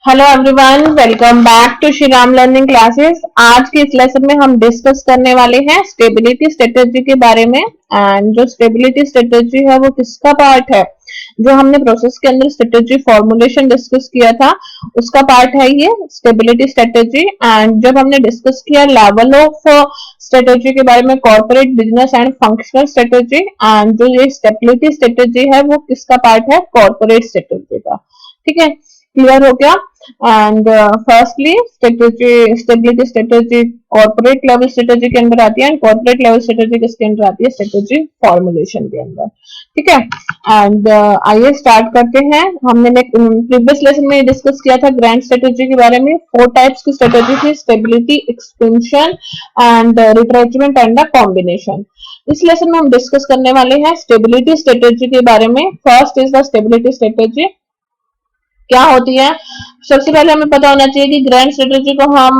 Hello everyone, welcome back to Shri Ram learning classes. आज के इस लेसन में हम डिस्कस करने वाले हैं स्टेबिलिटी स्ट्रेटेजी के बारे में। एंड जो स्टेबिलिटी स्ट्रेटेजी है वो किसका पार्ट है? जो हमने प्रोसेस के अंदर स्ट्रेटेजी फॉर्मुलेशन डिस्कस किया था उसका पार्ट है ये स्टेबिलिटी स्ट्रेटेजी। एंड जब हमने डिस्कस किया लेवल ऑफ स्ट्रेटेजी के बारे में, corporate, business and functional strategy, and जो ये स्टेबिलिटी स्ट्रेटेजी है वो किसका पार्ट है? कॉर्पोरेट स्ट्रेटेजी का। ठीक है, क्लियर हो गया। And firstly stability strategy corporate level strategy के अंदर आती है, एंड कॉर्पोरेट लेवल स्ट्रेटेजी किसके अंदर आती है? स्ट्रेटेजी फॉर्मुलेशन के अंदर। ठीक है, एंड आइए स्टार्ट करते हैं। हमने प्रीवियस लेसन में डिस्कस किया था ग्रैंड स्ट्रेटेजी के बारे में। 4 टाइप्स की स्ट्रेटेजी थी: stability, expansion and retrenchment and the combination. इस लेसन में हम डिस्कस करने वाले हैं स्टेबिलिटी स्ट्रेटेजी के बारे में। First is the stability strategy. क्या होती है? सबसे पहले हमें पता होना चाहिए कि ग्रैंड स्ट्रेटेजी को हम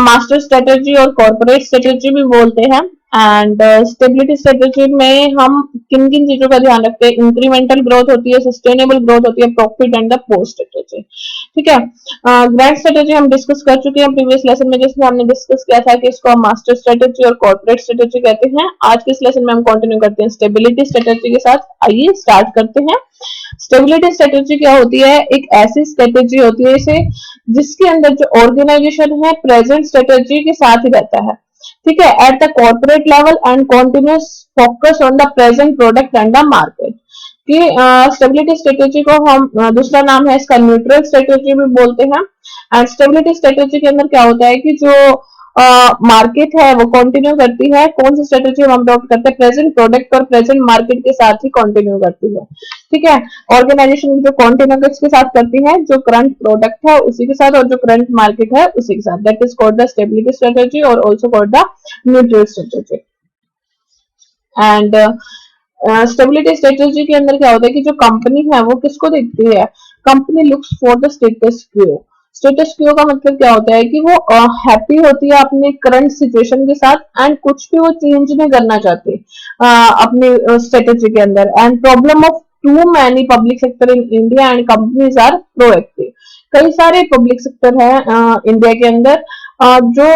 मास्टर स्ट्रेटेजी और कॉर्पोरेट स्ट्रेटेजी भी बोलते हैं। एंड स्टेबिलिटी स्ट्रेटेजी में हम किन किन चीजों का ध्यान रखते हैं? इंक्रीमेंटल ग्रोथ होती है, सस्टेनेबल ग्रोथ होती है, profit and the post strategy. ठीक है, ग्रैंड स्ट्रेटेजी हम डिस्कस कर चुके हैं प्रीवियस लेसन में, जिसमें हमने डिस्कस किया था कि इसको हम मास्टर स्ट्रेटेजी और कॉर्पोरेट स्ट्रेटेजी कहते हैं। आज के इस लेसन में हम कंटिन्यू करते हैं स्टेबिलिटी स्ट्रेटेजी के साथ। आइए स्टार्ट करते हैं। स्टेबिलिटी स्ट्रेटेजी क्या होती है? एक ऐसी स्ट्रेटेजी होती है इसे जिसके अंदर जो ऑर्गेनाइजेशन है प्रेजेंट स्ट्रेटेजी के साथ ही रहता है। ठीक है, at the corporate level and continuous focus on the present product and the market. कि स्टेबिलिटी स्ट्रेटेजी को हम दूसरा नाम है इसका न्यूट्रल स्ट्रेटेजी भी बोलते हैं। एंड स्टेबिलिटी स्ट्रेटेजी के अंदर क्या होता है कि जो मार्केट है वो कंटिन्यू करती है। कौन सी स्ट्रेटेजी हम अडॉप्ट करते हैं? प्रेजेंट प्रोडक्ट और प्रेजेंट मार्केट के साथ ही कंटिन्यू करती है। ठीक है, ऑर्गेनाइजेशन जो कंटिन्यू किसके साथ करती है? जो करंट प्रोडक्ट है उसी के साथ और जो करंट मार्केट है उसी के साथ। That is called the stability strategy और also called the neutral strategy. And stability strategy के अंदर क्या होता है कि जो कंपनी है वो किसको देखती है? Company looks for the status quo. Status quo का मतलब क्या होता है कि वो हैप्पी होती है अपने करंट सिचुएशन के साथ एंड कुछ भी वो चेंज नहीं करना चाहती अपनी स्ट्रेटेजी के अंदर। And problem of too many public sector in India and companies are proactive. कई सारे पब्लिक सेक्टर है इंडिया के अंदर जो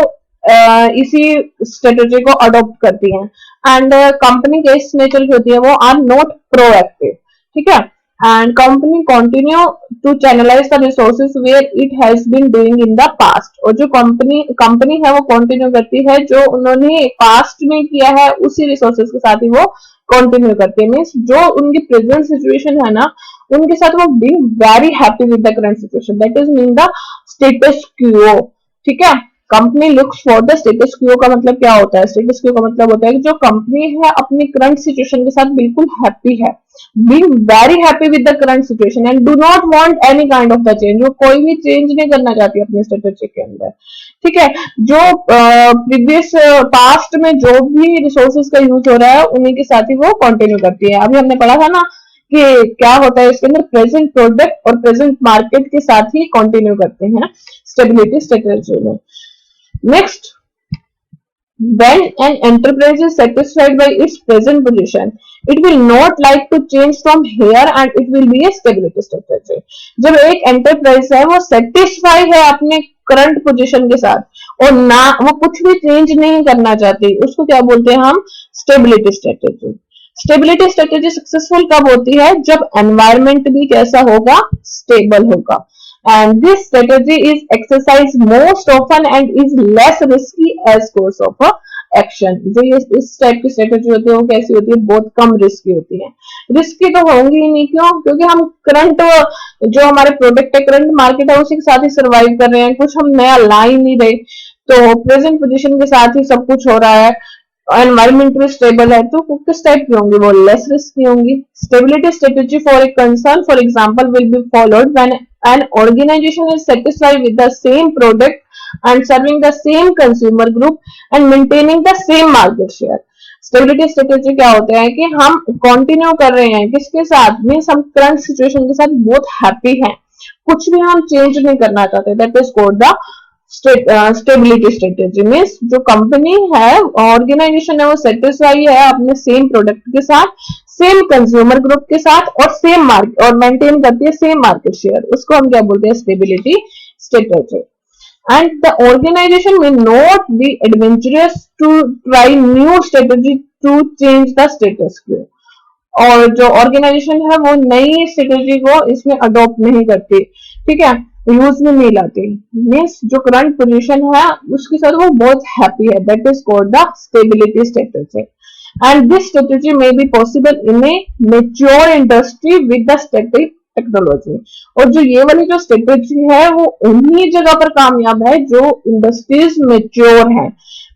इसी स्ट्रेटेजी को अडॉप्ट करती हैं। एंड कंपनी के इस नेचर की होती है वो आर नॉट प्रोएक्टिव। ठीक है, and company continue to channelize the resources where it has been doing in the past. और जो कंपनी है वो कंटिन्यू करती है जो उन्होंने पास्ट में किया है उसी रिसोर्सेज के साथ ही वो कंटिन्यू करती है। मीन्स जो उनकी प्रेजेंट सिचुएशन है ना उनके साथ वो being very happy with the current situation. That is mean the status quo. ठीक है, company looks for the status quo का मतलब क्या होता है? स्टेटस क्वो का मतलब होता है कि जो कंपनी है अपनी करंट सिचुएशन के साथ बिल्कुल हैप्पी है, being very happy with the current situation and do not want any kind of the change. वो कोई भी चेंज नहीं करना चाहती अपनी स्ट्रेटेजी के अंदर। ठीक है, जो प्रीवियस पास्ट में जो भी रिसोर्सेज का यूज हो रहा है उन्हीं के साथ ही वो कंटिन्यू करती है। अभी हमने पढ़ा था ना कि क्या होता है इसके अंदर? प्रेजेंट प्रोडक्ट और प्रेजेंट मार्केट के साथ ही कंटिन्यू करते हैं स्टेबिलिटी स्ट्रेटेजी में। Next, when an enterprise is satisfied by its present position, it will not like to change from here and it will be a stability strategy. जब एक enterprise है वो satisfy है अपने करंट पोजीशन के साथ और ना वो कुछ भी चेंज नहीं करना चाहती, उसको क्या बोलते हैं हम? Stability strategy. Stability strategy successful कब होती है? जब एनवायरमेंट भी कैसा होगा? स्टेबल होगा। And this strategy is exercised most often and is less risky as course of action. जो ये इस टाइप की स्ट्रेटेजी होती है वो कैसी होती है? बहुत कम रिस्की होती है। रिस्की तो होंगी ही नहीं, क्यों? क्योंकि हम करंट जो हमारे प्रोडक्ट है, करंट मार्केट है, उसी के साथ ही सर्वाइव कर रहे हैं, कुछ हम नया ला ही नहीं रहे। तो प्रेजेंट पोजीशन के साथ ही सब कुछ हो रहा है, एनवायरमेंट भी स्टेबल है, तो किस टाइप की होंगी? वो लेस रिस्की होंगी। Stability strategy for a concern for example will be followed when an organization is satisfied with the same product and serving the same consumer group and maintaining the same market share. Stability strategy क्या होता है कि हम continue कर रहे हैं किसके साथ? मींस हम करंट सिचुएशन के साथ बहुत हैप्पी हैं, कुछ भी हम चेंज नहीं करना चाहते। That is called the stability strategy means जो कंपनी है, ऑर्गेनाइजेशन है, वो सेटिस्फाई है अपने सेम प्रोडक्ट के साथ, सेम कंज्यूमर ग्रुप के साथ और सेम मार्केट और मेंटेन करती है सेम मार्केट शेयर, उसको हम क्या बोलते हैं, stability strategy. And the organization may not be adventurous to try new strategy to change the status quo. और जो ऑर्गेनाइजेशन है वो नई स्ट्रेटेजी को इसमें अडॉप्ट नहीं करती, ठीक है, यूज में नहीं लाती, मीन्स जो करंट पोजीशन है उसके साथ वो बहुत हैप्पी है, that is called the stability strategy. And this strategy may be possible in a mature industry with the static technology. और जो ये वाली जो स्ट्रेटेजी है वो उन्हीं जगह पर कामयाब है जो इंडस्ट्रीज मेच्योर है,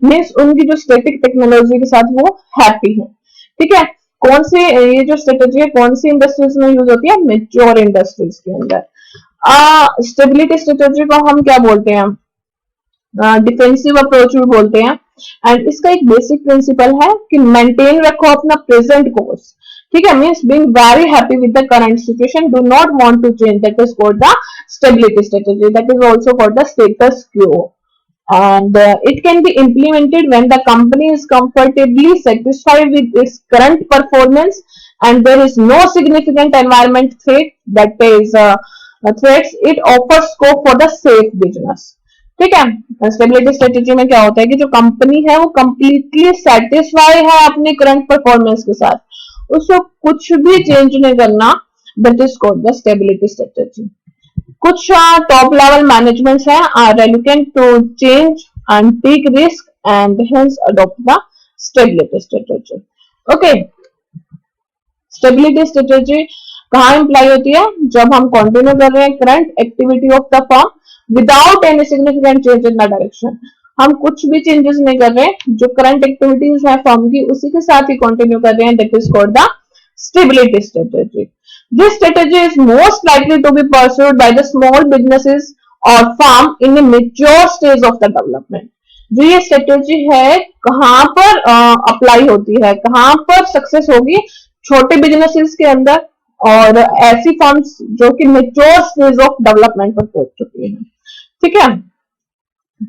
मीन्स उनकी जो स्टैटिक टेक्नोलॉजी के साथ वो हैप्पी है, ठीक है. कौन सी ये जो स्ट्रेटेजी है कौन सी इंडस्ट्रीज में यूज होती है, मेच्योर इंडस्ट्रीज के अंदर. स्टेबिलिटी स्ट्रेटेजी को हम क्या बोलते हैं, डिफेंसिव अप्रोच भी बोलते हैं. एंड इसका एक बेसिक प्रिंसिपल है कि मेंटेन रखो अपना प्रेजेंट कोर्स, ठीक है, means being very happy with the current situation, do not want to change, that is called the stability strategy, that is also called the status quo. And it can be implemented when the company is comfortably satisfied with its current performance and there is no significant environment threat that is threats. It offers scope for the safe business. ठीक है. Stability strategy में क्या होता है कि जो company है वो कंप्लीटली सेटिस्फाई है अपने करंट परफॉर्मेंस के साथ, उसको कुछ भी चेंज नहीं करना, that is called the stability strategy. कुछ टॉप लेवल मैनेजमेंट है are reluctant to change and take risk and hence adopt the stability strategy. Okay, stability strategy कहाँ इंप्लाई होती है, जब हम कंटिन्यू कर रहे हैं current activity of the firm without any significant change in the direction. हम कुछ भी चेंजेस नहीं कर रहे हैं, जो करंट एक्टिविटीज है फर्म की उसी के साथ ही कंटिन्यू कर रहे हैं, that is called the stability strategy. This strategy is most likely to be pursued by the small businesses or firm in a mature stage of the development. जो ये स्ट्रेटेजी है कहाँ पर अप्लाई होती है, कहाँ पर सक्सेस होगी, छोटे बिजनेसेस के अंदर और ऐसी फर्म्स जो कि मेच्योर स्टेज ऑफ डेवलपमेंट पर पहुंच चुकी है, ठीक है.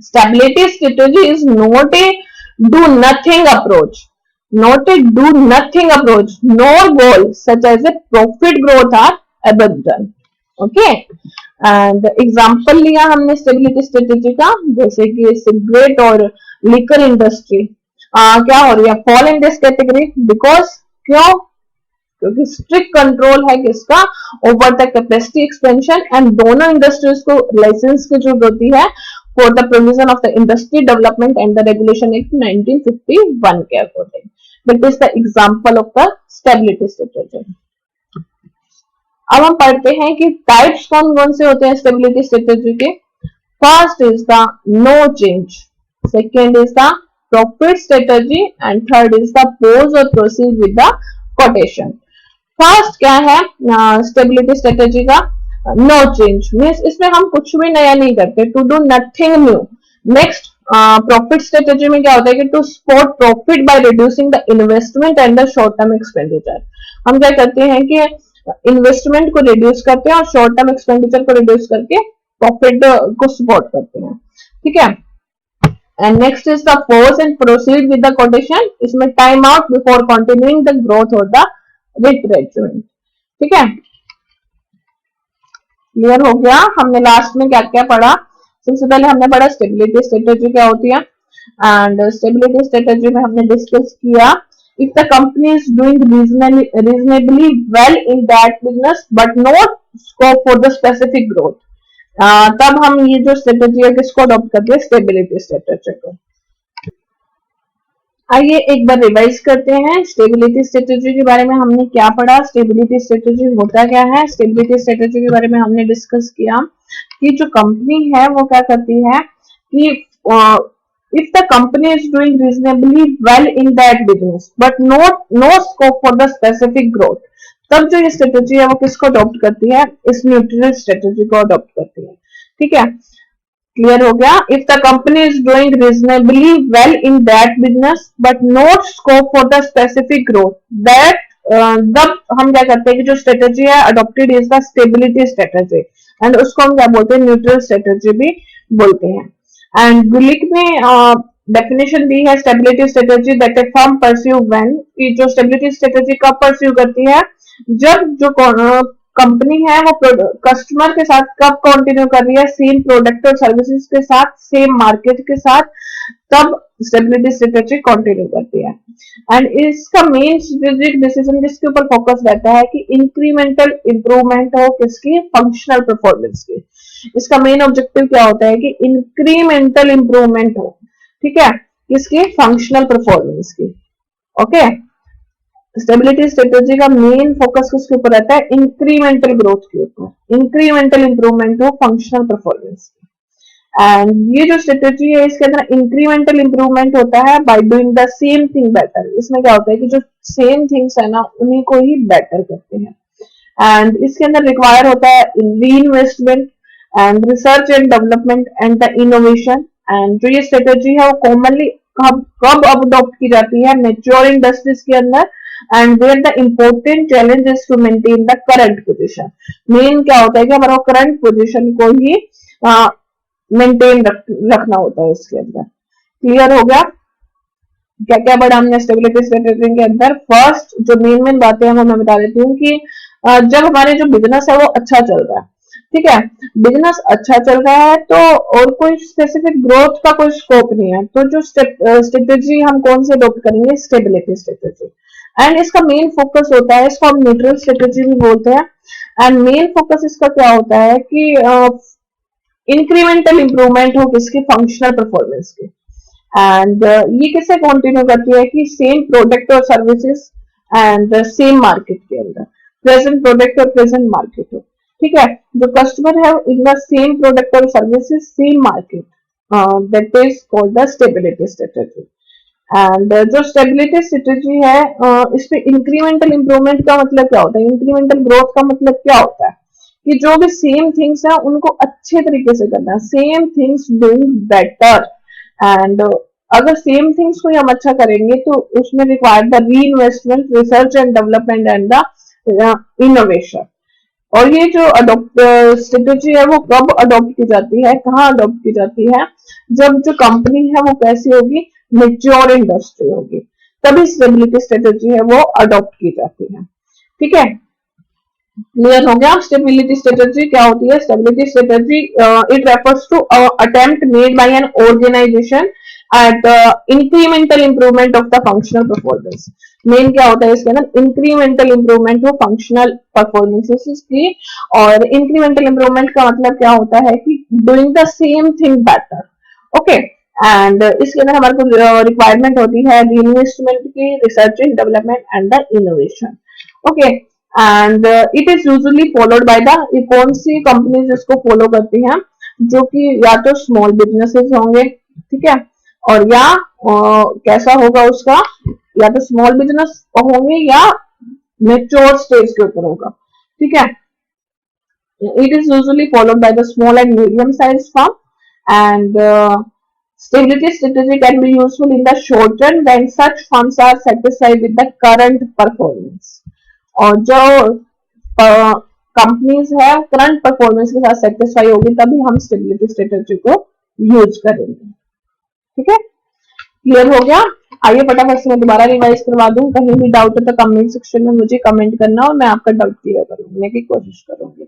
Stability strategy is not a do nothing approach, not a do nothing approach, nor goal such as a profit growth are abandoned. Okay, and example लिया हमने स्टेबिलिटी स्ट्रेटेजी का, जैसे कि सिगरेट और लिकर इंडस्ट्री क्या हो रही है, fall in this category because क्यों, क्योंकि स्ट्रिक्ट कंट्रोल है किसका, over the capacity expansion, and दोनों इंडस्ट्रीज को लाइसेंस की जरूरत होती है for the provision of the industry development and the regulation act 1951 के according. That is the example of the stability strategy. अब हम पढ़ते हैं कि टाइप्स कौन कौन से होते हैं स्टेबिलिटी स्ट्रेटेजी के. First is the no change, second is the profit strategy and third is the pause और proceed with the quotation. First क्या है स्टेबिलिटी स्ट्रेटेजी का, नो चेंज मीन्स इसमें हम कुछ भी नया नहीं करते, to do nothing new. Next profit strategy में क्या होता है कि to spot profit by reducing the investment and the short term expenditure. हम क्या करते हैं कि इन्वेस्टमेंट को रिड्यूस करते हैं और शॉर्ट टर्म एक्सपेंडिचर को रिड्यूस करके प्रॉफिट को सपोर्ट करते हैं, ठीक है. And next is the pause and proceed with the quotation. इसमें time out before continuing the growth और द रिट्रेसमेंट, ठीक है. क्लियर हो गया. हमने लास्ट में क्या क्या पढ़ा, सबसे पहले हमने पढ़ा स्टेबिलिटी स्ट्रेटेजी क्या होती है, एंड स्टेबिलिटी स्ट्रेटेजी में हमने डिस्कस किया if the company is doing reasonably well in that business but not scope for the specific growth, तब हम ये जो स्ट्रेटेजी है किसको अडॉप्ट करते हैं, स्टेबिलिटी स्ट्रेटेजी को. आइए एक बार रिवाइज करते हैं स्टेबिलिटी स्ट्रेटेजी के बारे में हमने क्या पढ़ा, स्टेबिलिटी स्ट्रेटेजी होता क्या है. स्टेबिलिटी स्ट्रेटेजी के बारे में हमने डिस्कस किया कि जो कंपनी है वो क्या करती है कि if the company is doing reasonably well in that business but no scope for the specific growth, तब जो ये स्ट्रेटेजी है वो किसको अडॉप्ट करती है, इस न्यूट्रल स्ट्रेटेजी को अडॉप्ट करती है, ठीक है. क्लियर हो गया. If the company is doing reasonably well in that business but not scope for the specific growth, that तब हम क्या करते हैं कि जो स्ट्रेटेजी है adopted is the stability strategy, and उसको हम क्या बोलते हैं, न्यूट्रल स्ट्रेटेजी भी बोलते हैं. एंड गुलिक में डेफिनेशन दी है stability strategy that A firm pursue when, कि जो स्टेबिलिटी स्ट्रेटेजी कब परस्यू करती है, जब जो कंपनी है वो कस्टमर के साथ कब कंटिन्यू कर रही है, सेम प्रोडक्ट और सर्विसेज के साथ, सेम मार्केट के साथ, तब स्टेबिलिटी स्ट्रेटेजी कंटिन्यू करती है। एंड इसका मेन स्ट्रेटेजिक डिसीजन जिसके ऊपर फोकस रहता है कि इंक्रीमेंटल इंप्रूवमेंट हो किसकी, फंक्शनल परफॉर्मेंस की। इसका मेन ऑब्जेक्टिव क्या होता है कि इंक्रीमेंटल इंप्रूवमेंट हो, ठीक है, किसकी, फंक्शनल परफॉर्मेंस की। ओके, स्टेबिलिटी स्ट्रेटेजी का मेन फोकस किसके ऊपर रहता है, इंक्रीमेंटल ग्रोथ के ऊपर, इंक्रीमेंटल इंप्रूवमेंट हो फंक्शनल परफॉर्मेंस। एंड ये जो स्ट्रेटेजी है इसके अंदर इंक्रीमेंटल इंप्रूवमेंट होता है by doing the same thing better. इसमें क्या होता है कि जो सेम थिंग्स है ना उन्हीं को ही बेटर करते हैं। एंड इसके अंदर रिक्वायर होता है री investment and research and development and the innovation. And जो ये स्ट्रेटेजी है वो कॉमनली कब अडॉप्ट की जाती है, मेच्योर इंडस्ट्रीज के अंदर, and where the important challenge is to maintain the current position. Main क्या होता है कि हमारा करंट पोजीशन को ही मेंटेन रखना होता है इसके अंदर। क्लियर हो गया क्या क्या बड़ा हमने स्टेबिलिटी स्ट्रेटेजी के अंदर। फर्स्ट जो मेन बातें हैं वो मैं बता देती हूँ कि जब हमारे जो बिजनेस है वो अच्छा चल रहा है, ठीक है, बिजनेस अच्छा चल रहा है तो और कोई स्पेसिफिक ग्रोथ का कोई स्कोप नहीं है, तो जो स्ट्रेटेजी हम कौन से अडॉप्ट करेंगे, स्टेबिलिटी स्ट्रेटेजी। एंड इसका मेन फोकस होता है, इसको हम न्यूट्रल स्ट्रेटेजी भी बोलते हैं। एंड मेन फोकस इसका क्या होता है कि इंक्रीमेंटल इंप्रूवमेंट हो किसकी, फंक्शनल परफॉर्मेंस की। एंड ये किससे कंटिन्यू करती है कि सेम प्रोडक्ट और सर्विसेज एंड सेम मार्केट के अंदर, प्रेजेंट प्रोडक्ट और प्रेजेंट मार्केट हो, ठीक है, जो कस्टमर है इन द सेम प्रोडक्ट और services same market, that is called the stability strategy. And जो स्टेबिलिटी स्ट्रेटेजी है इसमें इंक्रीमेंटल इंप्रूवमेंट का मतलब क्या होता है, इंक्रीमेंटल ग्रोथ का मतलब क्या होता है कि जो भी सेम थिंग्स है उनको अच्छे तरीके से करना है, same things doing better. And अगर सेम थिंग्स को हम अच्छा करेंगे तो उसमें रिक्वायर द री investment, research and development and the innovation. और ये जो अडॉप्ट स्ट्रेटेजी है वो कब अडॉप्ट की जाती है, कहाँ अडॉप्ट की जाती है, जब जो कंपनी है वो कैसी होगी, मेच्योर इंडस्ट्री होगी, तभी स्टेबिलिटी स्ट्रेटेजी है वो अडॉप्ट की जाती है। ठीक है, क्लियर हो गया। स्टेबिलिटी स्ट्रेटेजी क्या होती है, stability strategy it refers to attempt made by an organization at incremental improvement of the functional performance. Main क्या होता है इसके अंदर, इंक्रीमेंटल इंप्रूवमेंट हो फंक्शनल परफॉर्मेंसेस की। और इंक्रीमेंटल इंप्रूवमेंट का मतलब क्या होता है कि doing the same thing better. Okay, and इसके अंदर हमारे को रिक्वायरमेंट होती है इन्वेस्टमेंट की, research and development and the innovation. Okay, and it is usually followed by the, कौन सी कंपनीज इसको फॉलो करती हैं, जो कि या तो स्मॉल बिजनेसेस होंगे, ठीक है, और या कैसा होगा उसका, या तो स्मॉल बिजनेस होंगे या मेच्योर स्टेज के ऊपर होगा, ठीक है। It is usually followed by the small and medium sized firm, and stability strategy can be useful in the short run when such firms are satisfied with the current performance। और जो companies है current performance के साथ satisfy होगी तभी हम stability strategy को use करेंगे। ठीक है, क्लियर हो गया। आइए फटाफट से मैं दोबारा रिवाइज करवा दूं, कहीं भी डाउट है तो कमेंट सेक्शन में मुझे कमेंट करना और मैं आपका डाउट क्लियर करने की कोशिश करूंगी।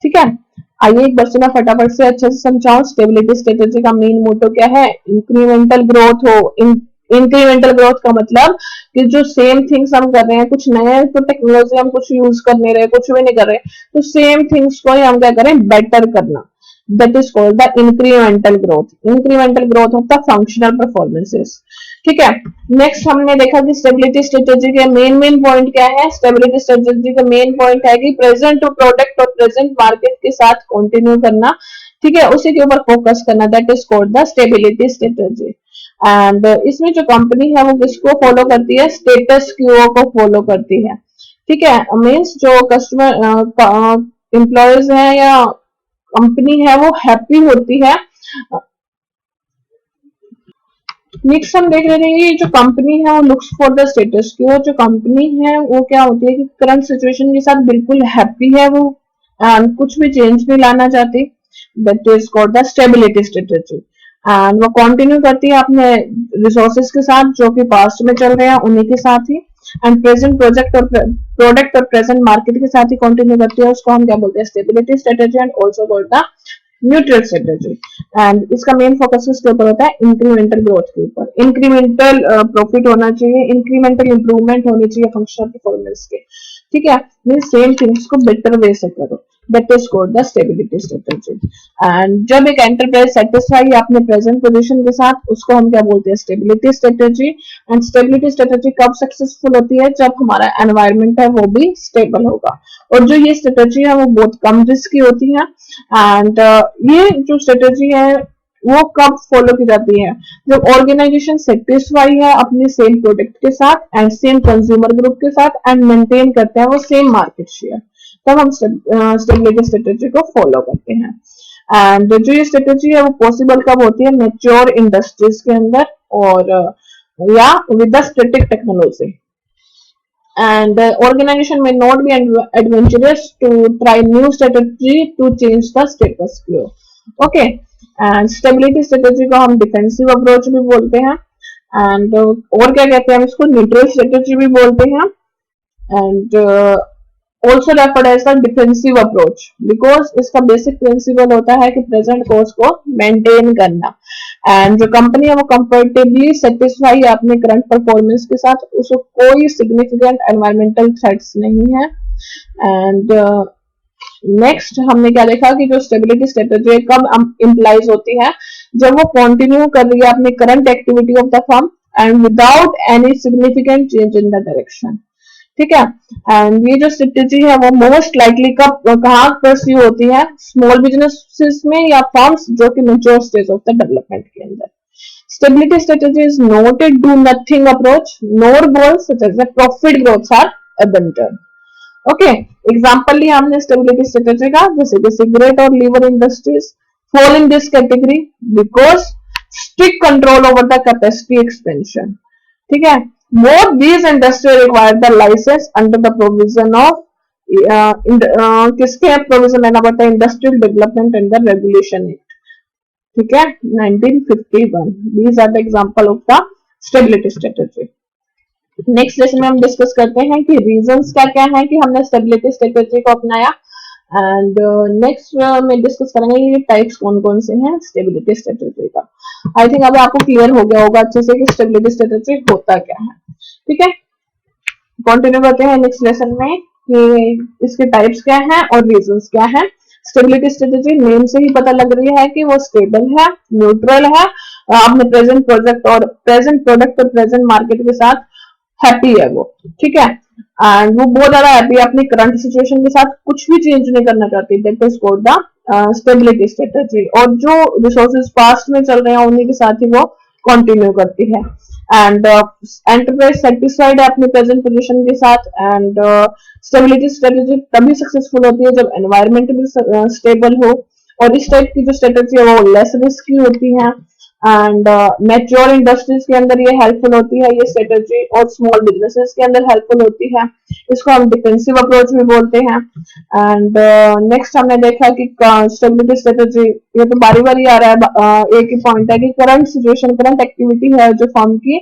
ठीक है, आइए एक बार से मैं फटाफट से अच्छे से समझाऊं। स्टेबिलिटी स्ट्रेटेजी का मेन मोटो क्या है, इंक्रीमेंटल ग्रोथ हो। इंक्रीमेंटल ग्रोथ का मतलब कि जो सेम थिंग्स हम कर रहे हैं, कुछ नए तो टेक्नोलॉजी हम कुछ यूज कर नहीं रहे, कुछ भी नहीं कर रहे, तो सेम थिंग्स को ही हम क्या करें, बेटर करना, that is called the incremental growth. Incremental growth of the functional performances. ठीक है, नेक्स्ट हमने देखा कि स्टेबिलिटी स्ट्रेटेजी के मेन पॉइंट क्या है। स्टेबिलिटी स्ट्रेटेजी का मेन पॉइंट है कि प्रेजेंट प्रोडक्ट और प्रेजेंट मार्केट के साथ कंटिन्यू करना, ठीक है, उसी के ऊपर फोकस करना, that is called the stability strategy. And इसमें जो कंपनी है वो किसको फॉलो करती है, स्टेटस क्यू को फॉलो करती है। ठीक है, मीन्स जो कस्टमर एम्प्लॉयज है या कंपनी है वो हैप्पी होती है। नेक्स्ट हम देख रहे हैं जो कंपनी है वो looks for the status Q. जो कंपनी है वो क्या होती है कि करंट सिचुएशन के साथ बिल्कुल हैप्पी है वो, कुछ भी चेंज नहीं लाना चाहती, that is called the stability strategy. And वो कंटिन्यू करती है अपने रिसोर्सेज के साथ जो कि पास्ट में चल रहे हैं उन्हीं के साथ ही, एंड प्रेजेंट प्रोडक्ट और प्रेजेंट मार्केट के साथ ही कंटिन्यू करती है, उसको हम क्या बोलते हैं, स्टेबिलिटी स्ट्रेटेजी एंड ऑल्सो बोलता है न्यूट्रल स्ट्रेटेजी। एंड इसका मेन फोकस किसके ऊपर होता है, इंक्रीमेंटल ग्रोथ के ऊपर, इंक्रीमेंटल प्रॉफिट होना चाहिए, इंक्रीमेंटल इंप्रूवमेंट होनी चाहिए फंक्शनल परफॉर्मेंस के, ठीक है, मीन सेम थिंग्स को बेटर वे से करो, that is called the stability strategy. And जब एक एंटरप्राइज सेटिस्फाई है अपने प्रेजेंट पोजीशन के साथ, उसको हम क्या बोलते हैं, stability strategy. And stability strategy कब सक्सेसफुल होती है, जब हमारा एनवायरमेंट है वो भी स्टेबल होगा, और जो ये स्ट्रेटेजी है वो बहुत कम रिस्क की होती है। एंड ये जो स्ट्रेटेजी है वो कब फॉलो की जाती है, जब ऑर्गेनाइजेशन सेटिस्फाई है अपने सेम प्रोडक्ट के साथ एंड सेम कंज्यूमर ग्रुप के साथ एंड मेंटेन करते हैं वो सेम मार्केट शेयर, तब हम स्टेबिलिटी स्ट्रेटेजी को फॉलो करते हैं। एंड जो ये स्ट्रेटेजी है वो पॉसिबल कब होती है, मैच्योर इंडस्ट्रीज के अंदर और या with the static technology. And the organization may not be adventurous to try new strategy to change the status quo. Okay, and stability strategy को हम defensive approach भी बोलते हैं, and और क्या कहते हैं हम इसको, neutral strategy भी बोलते हैं, and also referred as the defensive approach because इसका basic principle होता है कि present course को maintain करना, एंड जो कंपनी है वो कंफर्टेबली सेटिस्फाई है अपने करंट परफॉर्मेंस के साथ, उसको कोई सिग्निफिकेंट एनवायरमेंटल थ्रेट्स नहीं है। एंड नेक्स्ट हमने क्या देखा कि जो स्टेबिलिटी स्ट्रेटेजी कब इम्प्लाइज होती है, जब वो कंटिन्यू कर रही है अपनी current activity of the firm and without any significant change in the direction, ठीक है। एंड ये जो स्ट्रेटेजी है वो मोस्ट लाइकली कब कहाँ परस्यू होती है, स्मॉल बिजनेसेस में या फर्म्स जो कि mature stage of the development के अंदर। Stability strategy is not a do nothing approach nor goals such as profit growth are abundant. Okay, example लिया हमने स्टेबिलिटी स्ट्रेटेजी का, जैसे कि सिगरेट और Lever industries fall in this category because strict control over the capacity expansion, ठीक है। Both these industry require the license under the provision of किसके provision लेना पड़ता है, industrial development under regulation act, ठीक है, 1951। These are the example of the stability strategy. Next lesson में हम डिस्कस करते हैं कि रीजंस क्या क्या है कि हमने स्टेबिलिटी स्ट्रेटेजी को अपनाया, एंड नेक्स्ट में डिस्कस करेंगे ये टाइप्स कौन कौन से हैं स्टेबिलिटी स्ट्रेटेजी का। आई थिंक अभी आपको क्लियर हो गया होगा अच्छे से कि स्टेबिलिटी स्ट्रेटेजी होता क्या है, ठीक है। कंटिन्यू करते हैं नेक्स्ट लेसन में कि इसके टाइप्स क्या हैं और रीजंस क्या हैं। स्टेबिलिटी स्ट्रेटेजी नेम से ही पता लग रही है कि वो स्टेबल है, न्यूट्रल है, अपने प्रेजेंट प्रोडक्ट और प्रेजेंट मार्केट के साथ हैप्पी है वो, ठीक है, एंड वो बहुत ज्यादा हैप्पी है अपनी करंट सिचुएशन के साथ, कुछ भी चेंज नहीं करना चाहती, that is called the stability strategy. और जो रिसोर्सेज पास्ट में चल रहे हैं उन्हीं के साथ ही वो कंटिन्यू करती है, एंड एंटरप्राइज सेटिस्फाइड है अपनी प्रेजेंट पोजीशन के साथ, एंड स्टेबिलिटी स्ट्रेटेजी तभी सक्सेसफुल होती है जब एनवायरमेंट भी स्टेबल हो, और इस टाइप की जो स्ट्रेटेजी है वो लेस रिस्की होती है, एंड मैच्योर इंडस्ट्रीज के अंदर ये हेल्पफुल होती है ये स्ट्रेटेजी, और स्मॉल बिजनेसेस के अंदर हेल्पफुल होती है, इसको हम डिफेंसिव अप्रोच भी बोलते हैं। एंड नेक्स्ट हमने देखा कि स्टेबिलिटी स्ट्रेटेजी, ये तो बारी बारी आ रहा है, एक ही पॉइंट है कि करंट सिचुएशन करंट एक्टिविटी है जो फर्म की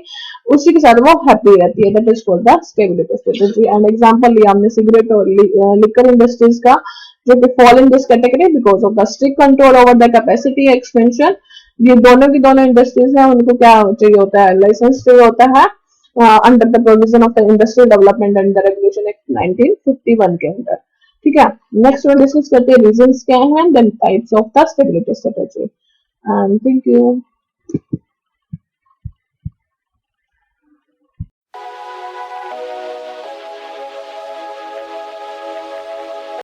उसी के साथ वो हैप्पी रहती है, that is called the stability strategy. And example लिया हमने सिगरेट और लिकर इंडस्ट्रीज का, जो कि fall in this category because of the strict control over the capacity expansion. ये दोनों की दोनों इंडस्ट्रीज है, उनको क्या चाहिए होता है, लाइसेंस चाहिए होता है under the provision of the industrial development and the regulation act 1951 के अंदर, ठीक है। नेक्स्ट में डिस्कस करते हैं रीजंस क्या हैं, then types of the stability strategy, and thank you.